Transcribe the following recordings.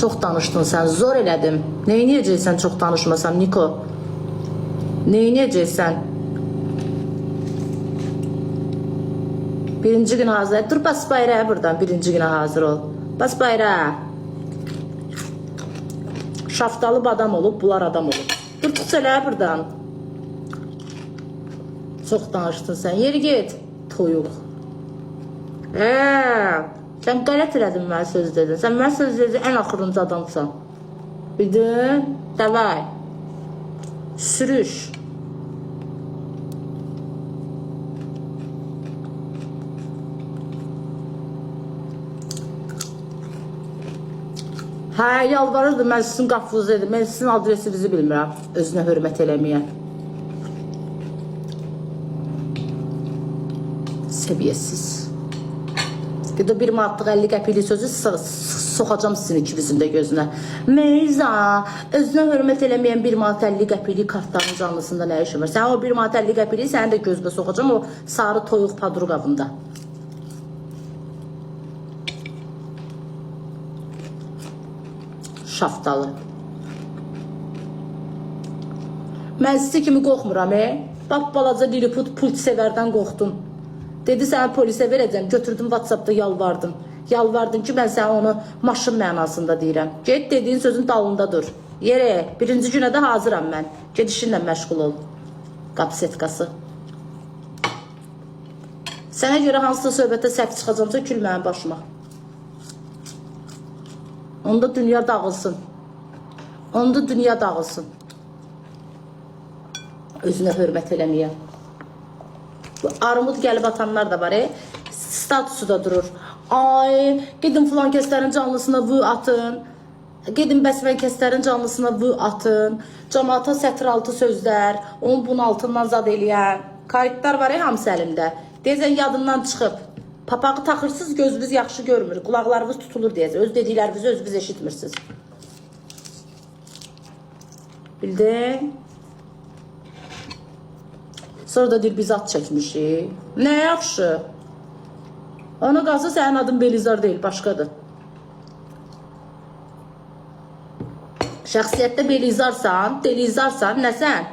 Çox danışdın sən, zor elədim. Neyniyəcəksən çox danışmasan, Niko? Neyniyəcəksən? Birinci günə hazır. Dur, bas bayrağı buradan, birinci günə hazır ol. Bas bayrağı. Şaftalı adam olub, bunlar adam olub. Dur, çıx çələ buradan. Çox danışdın sən, yeri get. Toyuq. Sən qələt elədin mənə söz dedin. Sən mənə söz dedin, ən axırıncı adamsan. Bildin? Davay. Sürüş. Hə, yalvarırdı, mən sizin qapınızı edim. Mən sizin adresinizi bilmirəm. Özünə hörmət eləməyən. Səviyyəsiz. Bir de 1 manatlıq 50 qəpiklik sözü soxacam sizin ikinizin də gözünə. Meyza, özünə hörmət eləməyən 1 manat 50 qəpiklik kartların canlısında nə işin var? Sən o 1 manat 50 qəpikliyi sənin də gözünə soxacam o sarı toyuq padru qabında. Şaftalı. Mən sizi kimi qorxmuram, Bak balaca liliput pult sevərdən qorxdun. Dedi sənə polisə verəcəm, götürdüm WhatsAppda yalvardım. Yalvardım ki mən sənə onu maşın mənasında deyirəm. Get dediğin sözün dalında dur. Yere, birinci günə də hazıram mən. Gedişinlə məşğul ol. Qapsetkası. Sənə görə hansısa söhbətə səhv çıxacamsa kül mənim başıma. Onda dünya dağılsın. Onda dünya dağılsın. Özünə hörmət eləməyən. Armud gəlib atanlar da var, statusu da durur. Ay, gidin filan kəslərin canlısına vı atın. Gidin bəsmən kəslərin canlısına vı atın. Cəmaata sətr altı sözlər, onun bunun altından zad eləyən. Kayıtlar var, hamısı əlimdə. Deyəcən yadından çıxıb. Papağı taxırsınız, gözünüz yaxşı görmür. Qulaqlarınız tutulur deyəcək. Öz dediklərinizi özünüz eşitmirsiniz. Bildin? Sonra da deyir biz at çəkmişik. Nə yaxşı? Ona qalsa sənin adın Belizar deyil, başqadır. Şəxsiyyətdə Belizarsan, Delizarsan, nəsən?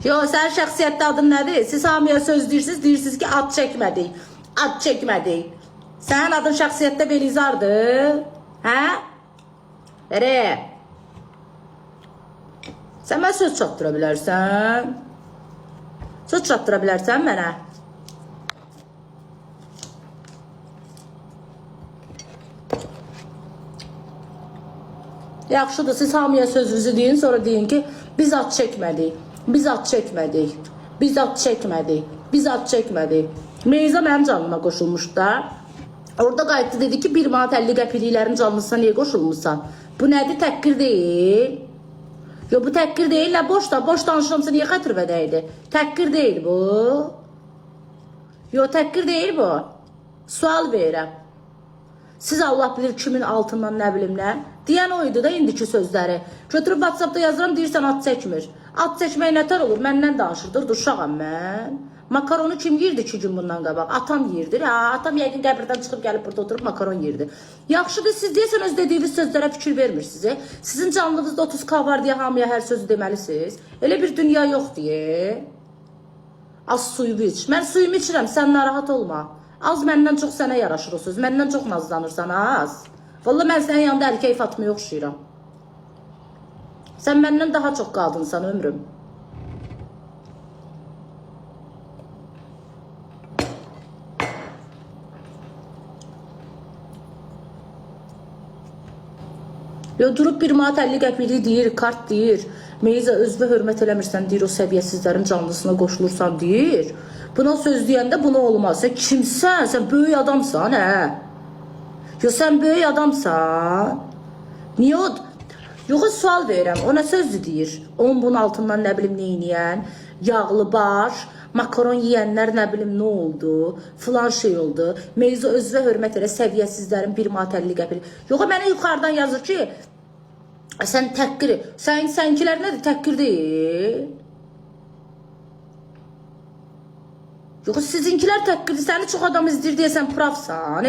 Yox, sənin şəxsiyyətdə adın nədir? Siz hamıya söz deyirsiniz ki, ad çəkmədik. Ad çəkmədik. Sənin adın şəxsiyyətdə Belizardır. Hə? Ərə. Sən mənə söz çatdıra bilərsən. Söz çatdıra bilərsən mənə. Yaxşıdır, siz hamıya sözünüzü deyin, sonra deyin ki, biz ad çəkmədik, biz ad çəkmədik, biz ad çəkmədik, biz ad çəkmədik. Meyza mənim canlıma qoşulmuş da. Orada qayıtdı dedi ki, 1 manat 50 qəpikliklərin canlısına niyə qoşulmuşsan? Bu nədir, təhqir deyil? Yo, bu təhqir deyil, nə boş da, boş danışıramsa niyə xətirvədəydi? Təhqir deyil bu. Yo, təhqir deyil bu. Sual verirəm. Siz Allah bilir kimin altından nə bilim nə? Deyən oydu da indiki sözləri. Götürüb WhatsAppda yazıram, deyirsən ad çəkmir. Ad çəkmək nətər olur? Məndən danışırdır, uşağam mən. Makaronu kim yirdi 2 gün bundan qabaq? Atam yirdir. Ha, atam yəqin qəbirdən çıxıb gəlib burada oturub makaron yirdi. Yaxşıdır, siz deyəsən öz dediyiniz sözlərə fikir vermirsiniz. Sizin canlınızda 30K var deyə hamıya hər sözü deməlisiniz. Elə bir dünya yox deyə. Az suyumu iç. Mən suyumu içirəm, sən narahat olma. Az məndən çox sənə yaraşır o söz. Məndən çox nazlanırsan az. Vallahi mən sənin yanında erkək Fatmaya oxşayıram. Sən məndən daha çox qadınsan ömrüm. Yo, durub 1 manat 50 qəpiklik deyir, kart deyir. Meyza, özünə hörmət eləmirsən, deyir, o səviyyəsizlərin canlısına qoşulursan, deyir. Buna söz deyəndə buna olmaz. Sən kimsən? Sən böyük adamsan, hə? Yo, sən böyük adamsan. Niyə o? Yox, sual verirəm. O nə sözdür deyir? Onun bunun altından nə bilim neyniyən? Yağlı baş, makaron yiyənlər nə bilim nə oldu? Filan şey oldu. Meyza, özünə hörmət elə, səviyyəsizlərin 1 manat 50 qəpiklik. Yox, mənə yuxarıdan yazır ki, sən təhqir, sənkilər nədir? Təhqir deyil. Yox, sizinkilər təhqirdir. Səni çox adam izləyir deyəsən, pravsan.